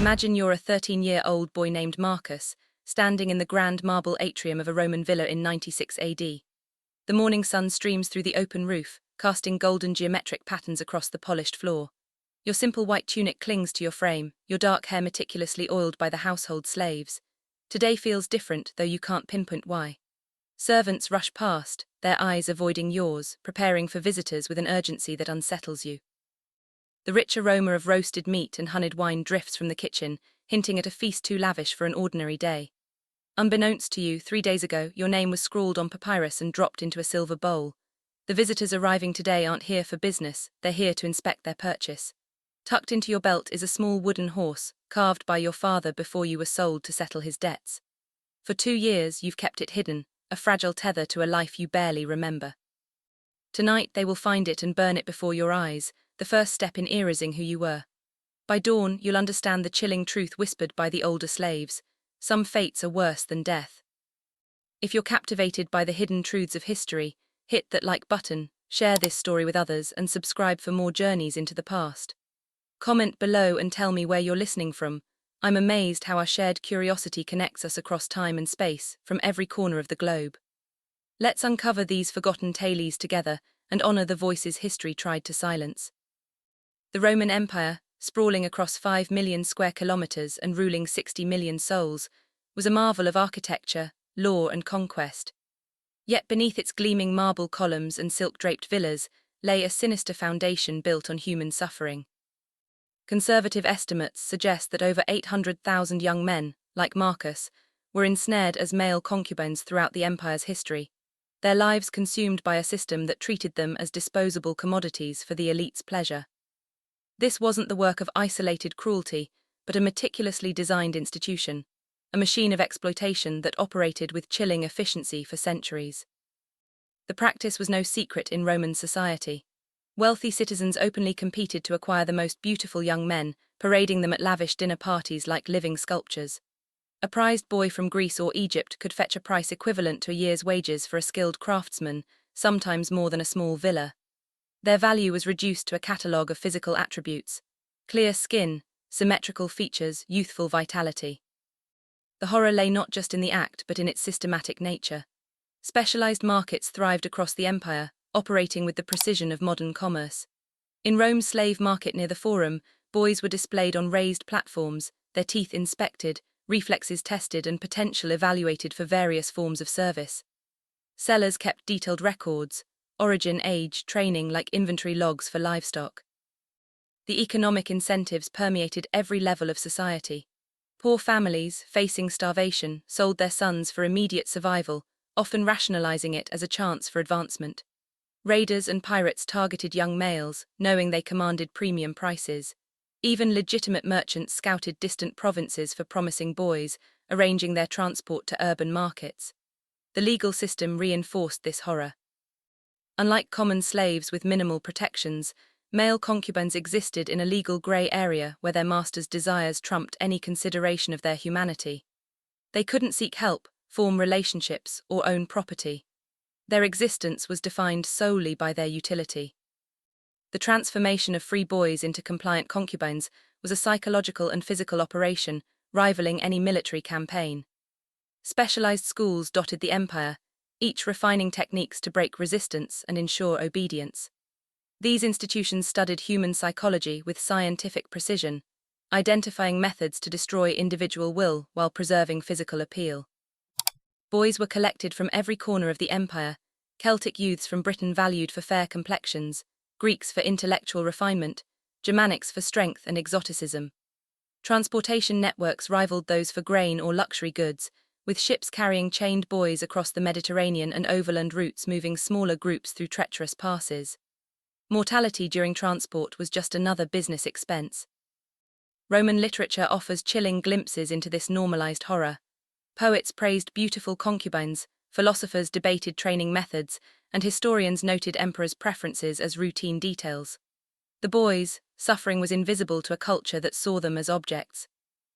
Imagine you're a 13-year-old boy named Marcus, standing in the grand marble atrium of a Roman villa in 96 AD. The morning sun streams through the open roof, casting golden geometric patterns across the polished floor. Your simple white tunic clings to your frame, your dark hair meticulously oiled by the household slaves. Today feels different, though you can't pinpoint why. Servants rush past, their eyes avoiding yours, preparing for visitors with an urgency that unsettles you. The rich aroma of roasted meat and honeyed wine drifts from the kitchen, hinting at a feast too lavish for an ordinary day. Unbeknownst to you, 3 days ago, your name was scrawled on papyrus and dropped into a silver bowl. The visitors arriving today aren't here for business, they're here to inspect their purchase. Tucked into your belt is a small wooden horse, carved by your father before you were sold to settle his debts. For 2 years, you've kept it hidden, a fragile tether to a life you barely remember. Tonight they will find it and burn it before your eyes, the first step in erasing who you were. By dawn, you'll understand the chilling truth whispered by the older slaves. Some fates are worse than death. If you're captivated by the hidden truths of history, hit that like button, share this story with others, and subscribe for more journeys into the past. Comment below and tell me where you're listening from. I'm amazed how our shared curiosity connects us across time and space, from every corner of the globe. Let's uncover these forgotten tales together and honor the voices history tried to silence. The Roman Empire, sprawling across 5 million square kilometers and ruling 60 million souls, was a marvel of architecture, law, and conquest. Yet beneath its gleaming marble columns and silk-draped villas lay a sinister foundation built on human suffering. Conservative estimates suggest that over 800,000 young men, like Marcus, were ensnared as male concubines throughout the empire's history, their lives consumed by a system that treated them as disposable commodities for the elite's pleasure. This wasn't the work of isolated cruelty, but a meticulously designed institution, a machine of exploitation that operated with chilling efficiency for centuries. The practice was no secret in Roman society. Wealthy citizens openly competed to acquire the most beautiful young men, parading them at lavish dinner parties like living sculptures. A prized boy from Greece or Egypt could fetch a price equivalent to a year's wages for a skilled craftsman, sometimes more than a small villa. Their value was reduced to a catalogue of physical attributes: clear skin, symmetrical features, youthful vitality. The horror lay not just in the act but in its systematic nature. Specialized markets thrived across the empire, operating with the precision of modern commerce. In Rome's slave market near the Forum, boys were displayed on raised platforms, their teeth inspected, reflexes tested, and potential evaluated for various forms of service. Sellers kept detailed records: origin, age, training, like inventory logs for livestock. The economic incentives permeated every level of society. Poor families, facing starvation, sold their sons for immediate survival, often rationalizing it as a chance for advancement. Raiders and pirates targeted young males, knowing they commanded premium prices. Even legitimate merchants scouted distant provinces for promising boys, arranging their transport to urban markets. The legal system reinforced this horror. Unlike common slaves with minimal protections, male concubines existed in a legal grey area where their masters' desires trumped any consideration of their humanity. They couldn't seek help, form relationships, or own property. Their existence was defined solely by their utility. The transformation of free boys into compliant concubines was a psychological and physical operation, rivaling any military campaign. Specialized schools dotted the empire, each refining techniques to break resistance and ensure obedience. These institutions studied human psychology with scientific precision, identifying methods to destroy individual will while preserving physical appeal. Boys were collected from every corner of the empire: Celtic youths from Britain valued for fair complexions, Greeks for intellectual refinement, Germanics for strength and exoticism. Transportation networks rivaled those for grain or luxury goods, with ships carrying chained boys across the Mediterranean and overland routes moving smaller groups through treacherous passes. Mortality during transport was just another business expense. Roman literature offers chilling glimpses into this normalized horror. Poets praised beautiful concubines, philosophers debated training methods, and historians noted emperors' preferences as routine details. The boys' suffering was invisible to a culture that saw them as objects.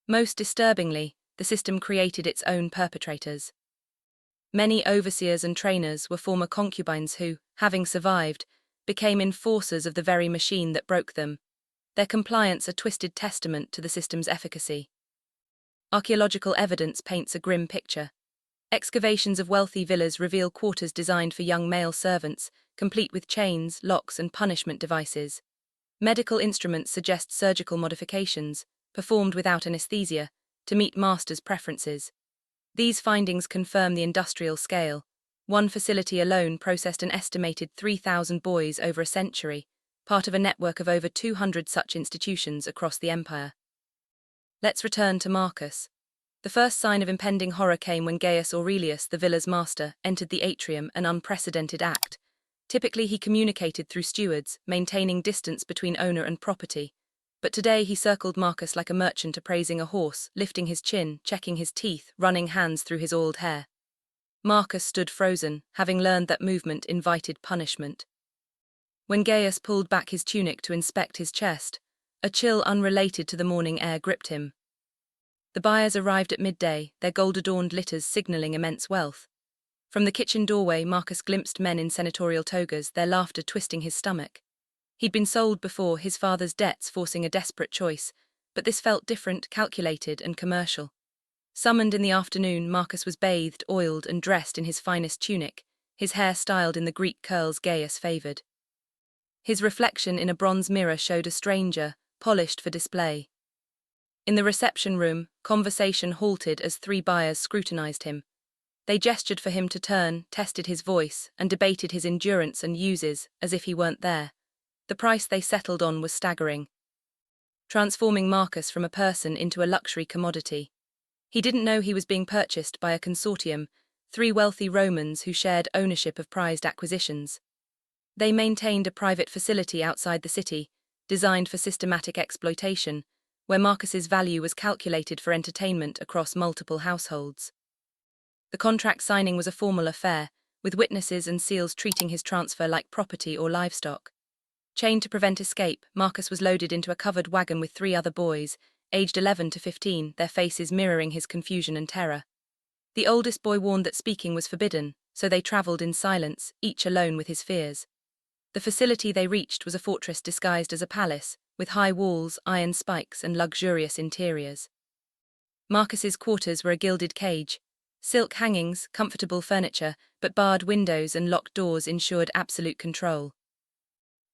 Most disturbingly, the system created its own perpetrators. Many overseers and trainers were former concubines who, having survived, became enforcers of the very machine that broke them. their compliance a twisted testament to the system's efficacy. Archaeological evidence paints a grim picture. Excavations of wealthy villas reveal quarters designed for young male servants, complete with chains, locks, and punishment devices. Medical instruments suggest surgical modifications, performed without anesthesia, to meet masters' preferences. These findings confirm the industrial scale. One facility alone processed an estimated 3,000 boys over a century, part of a network of over 200 such institutions across the empire. Let's return to Marcus. The first sign of impending horror came when Gaius Aurelius, the villa's master, entered the atrium, an unprecedented act. Typically he communicated through stewards, maintaining distance between owner and property. But today he circled Marcus like a merchant appraising a horse, lifting his chin, checking his teeth, running hands through his oiled hair. Marcus stood frozen, having learned that movement invited punishment. When Gaius pulled back his tunic to inspect his chest, a chill unrelated to the morning air gripped him. The buyers arrived at midday, their gold-adorned litters signaling immense wealth. From the kitchen doorway, Marcus glimpsed men in senatorial togas, their laughter twisting his stomach. He'd been sold before, his father's debts forcing a desperate choice, but this felt different, calculated, and commercial. Summoned in the afternoon, Marcus was bathed, oiled, and dressed in his finest tunic, his hair styled in the Greek curls Gaius favored. His reflection in a bronze mirror showed a stranger, polished for display. In the reception room, conversation halted as three buyers scrutinized him. They gestured for him to turn, tested his voice, and debated his endurance and uses, as if he weren't there. The price they settled on was staggering, transforming Marcus from a person into a luxury commodity. He didn't know he was being purchased by a consortium, three wealthy Romans who shared ownership of prized acquisitions. They maintained a private facility outside the city, designed for systematic exploitation, where Marcus's value was calculated for entertainment across multiple households. The contract signing was a formal affair, with witnesses and seals treating his transfer like property or livestock. Chained to prevent escape, Marcus was loaded into a covered wagon with three other boys, aged 11 to 15, their faces mirroring his confusion and terror. The oldest boy warned that speaking was forbidden, so they traveled in silence, each alone with his fears. The facility they reached was a fortress disguised as a palace, with high walls, iron spikes, and luxurious interiors. Marcus's quarters were a gilded cage. Silk hangings, comfortable furniture, but barred windows and locked doors ensured absolute control.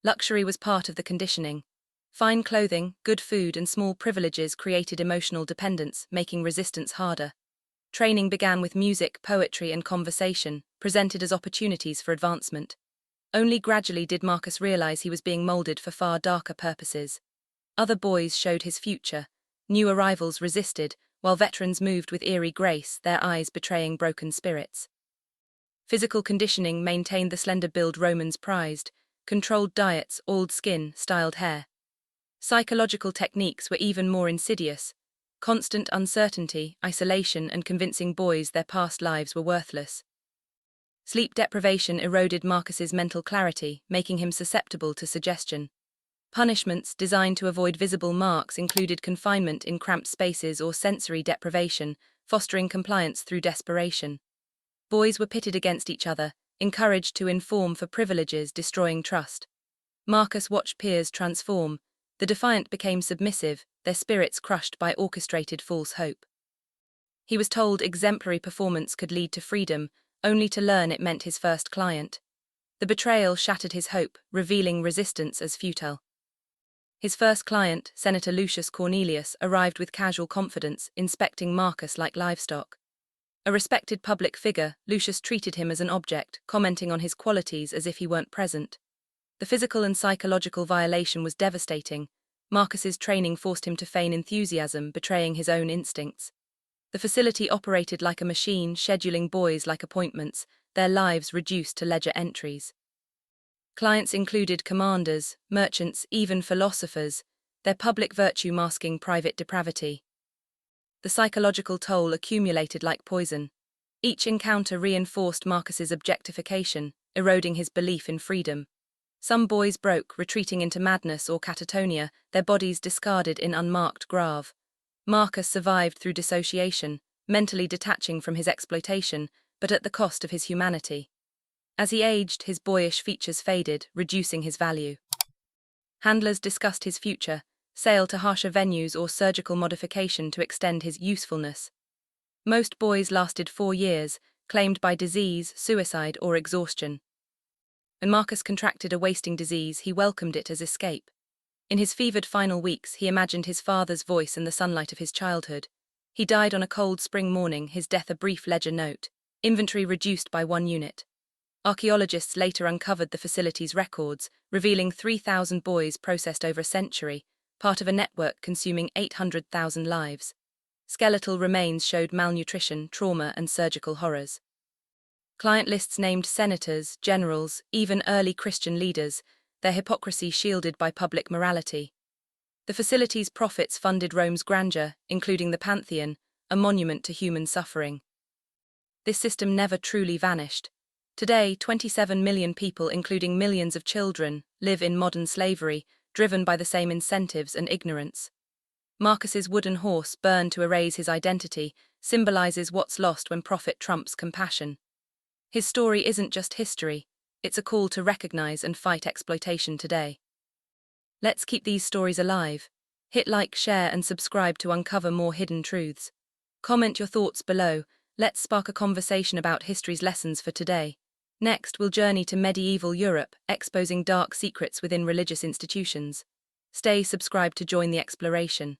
Luxury was part of the conditioning. Fine clothing, good food, and small privileges created emotional dependence, making resistance harder. Training began with music, poetry, and conversation, presented as opportunities for advancement. Only gradually did Marcus realize he was being molded for far darker purposes. Other boys showed his future. New arrivals resisted, while veterans moved with eerie grace, their eyes betraying broken spirits. Physical conditioning maintained the slender build Romans prized, controlled diets, oiled skin, styled hair. Psychological techniques were even more insidious. Constant uncertainty, isolation, and convincing boys their past lives were worthless. Sleep deprivation eroded Marcus's mental clarity, making him susceptible to suggestion. Punishments designed to avoid visible marks included confinement in cramped spaces or sensory deprivation, fostering compliance through desperation. Boys were pitted against each other, encouraged to inform for privileges, destroying trust. Marcus watched peers transform. The defiant became submissive, their spirits crushed by orchestrated false hope. He was told exemplary performance could lead to freedom, only to learn it meant his first client. The betrayal shattered his hope, revealing resistance as futile. His first client, Senator Lucius Cornelius, arrived with casual confidence, inspecting Marcus like livestock. A respected public figure, Lucius treated him as an object, commenting on his qualities as if he weren't present. The physical and psychological violation was devastating. Marcus's training forced him to feign enthusiasm, betraying his own instincts. The facility operated like a machine, scheduling boys like appointments, their lives reduced to ledger entries. Clients included commanders, merchants, even philosophers, their public virtue masking private depravity. The psychological toll accumulated like poison. Each encounter reinforced Marcus's objectification, eroding his belief in freedom. Some boys broke, retreating into madness or catatonia, their bodies discarded in unmarked grave. Marcus survived through dissociation, mentally detaching from his exploitation, but at the cost of his humanity. As he aged, his boyish features faded, reducing his value. Handlers discussed his future, sale to harsher venues, or surgical modification to extend his usefulness. Most boys lasted 4 years, claimed by disease, suicide, or exhaustion. When Marcus contracted a wasting disease, he welcomed it as escape. In his fevered final weeks, he imagined his father's voice in the sunlight of his childhood. He died on a cold spring morning, his death a brief ledger note. Inventory reduced by 1 unit. Archaeologists later uncovered the facility's records, revealing 3,000 boys processed over a century, part of a network consuming 800,000 lives. Skeletal remains showed malnutrition, trauma, and surgical horrors. Client lists named senators, generals, even early Christian leaders, their hypocrisy shielded by public morality. The facility's profits funded Rome's grandeur, including the Pantheon, a monument to human suffering. This system never truly vanished. Today, 27 million people, including millions of children, live in modern slavery, driven by the same incentives and ignorance. Marcus's wooden horse, burned to erase his identity, symbolizes what's lost when profit trumps compassion. His story isn't just history, it's a call to recognize and fight exploitation today. Let's keep these stories alive. Hit like, share, and subscribe to uncover more hidden truths. Comment your thoughts below. Let's spark a conversation about history's lessons for today. Next, we'll journey to medieval Europe, exposing dark secrets within religious institutions. Stay subscribed to join the exploration.